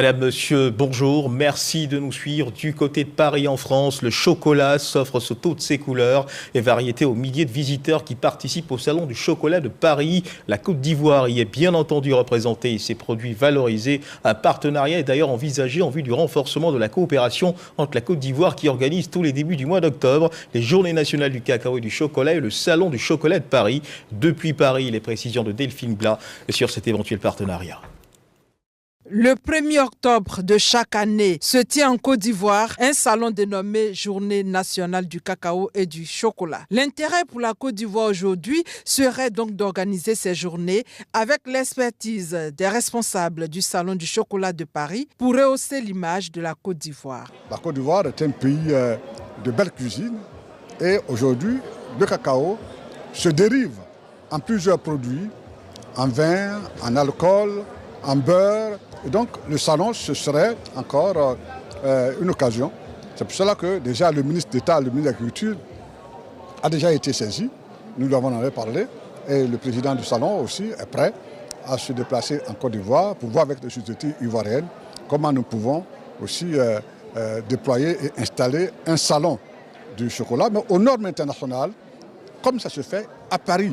Madame, monsieur, bonjour. Merci de nous suivre du côté de Paris en France. Le chocolat s'offre sous toutes ses couleurs et variétés aux milliers de visiteurs qui participent au Salon du chocolat de Paris. La Côte d'Ivoire y est bien entendu représentée et ses produits valorisés. Un partenariat est d'ailleurs envisagé en vue du renforcement de la coopération entre la Côte d'Ivoire qui organise tous les débuts du mois d'octobre les Journées nationales du cacao et du chocolat et le Salon du chocolat de Paris. Depuis Paris, les précisions de Delphine Blas sur cet éventuel partenariat. Le 1er octobre de chaque année se tient en Côte d'Ivoire un salon dénommé Journée nationale du cacao et du chocolat. L'intérêt pour la Côte d'Ivoire aujourd'hui serait donc d'organiser ces journées avec l'expertise des responsables du Salon du chocolat de Paris pour rehausser l'image de la Côte d'Ivoire. La Côte d'Ivoire est un pays de belle cuisine et aujourd'hui le cacao se dérive en plusieurs produits, en vin, en alcool, en beurre. Et donc le salon, ce serait encore une occasion. C'est pour cela que déjà le ministre d'État, le ministre de l'Agriculture a déjà été saisi. Nous lui avons parlé. Et le président du salon aussi est prêt à se déplacer en Côte d'Ivoire pour voir avec les sociétés ivoiriennes comment nous pouvons aussi déployer et installer un salon du chocolat, mais aux normes internationales, comme ça se fait à Paris,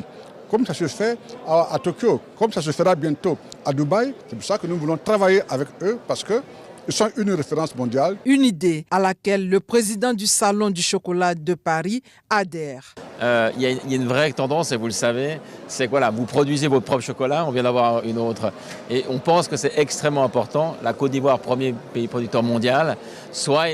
comme ça se fait à Tokyo, comme ça se fera bientôt à Dubaï. C'est pour ça que nous voulons travailler avec eux parce qu'ils sont une référence mondiale. Une idée à laquelle le président du Salon du chocolat de Paris adhère. Il y a une vraie tendance, et vous le savez, c'est que voilà, vous produisez votre propre chocolat, on vient d'avoir une autre. Et on pense que c'est extrêmement important, la Côte d'Ivoire, premier pays producteur mondial, soit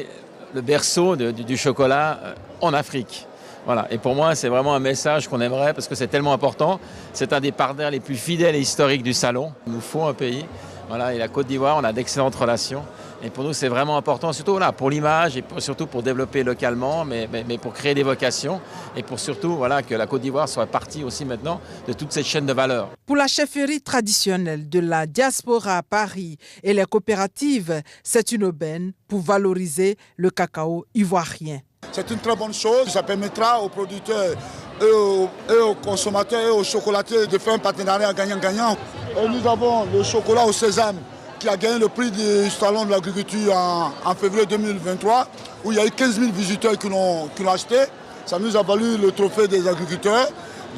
le berceau du chocolat en Afrique. Voilà. Et pour moi, c'est vraiment un message qu'on aimerait parce que c'est tellement important. C'est un des partenaires les plus fidèles et historiques du salon. Il nous faut un pays. Voilà. Et la Côte d'Ivoire, on a d'excellentes relations. Et pour nous, c'est vraiment important, surtout voilà, pour l'image et surtout pour développer localement, mais pour créer des vocations et pour surtout voilà, que la Côte d'Ivoire soit partie aussi maintenant de toute cette chaîne de valeur. Pour la chefferie traditionnelle de la diaspora à Paris et les coopératives, c'est une aubaine pour valoriser le cacao ivoirien. C'est une très bonne chose, ça permettra aux producteurs et aux consommateurs et aux chocolatiers de faire un partenariat gagnant-gagnant. Nous avons le chocolat au sésame qui a gagné le prix du Salon de l'agriculture en février 2023 où il y a eu 15 000 visiteurs qui l'ont acheté. Ça nous a valu le trophée des agriculteurs.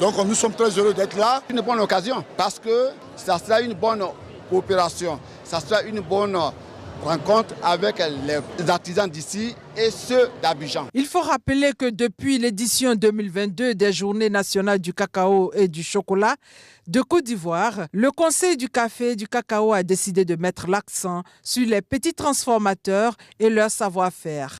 Donc nous sommes très heureux d'être là. Une bonne occasion parce que ça sera une bonne coopération, ça sera une bonne rencontre avec les artisans d'ici et ceux d'Abidjan. Il faut rappeler que depuis l'édition 2022 des Journées nationales du cacao et du chocolat de Côte d'Ivoire, le Conseil du café et du cacao a décidé de mettre l'accent sur les petits transformateurs et leur savoir-faire.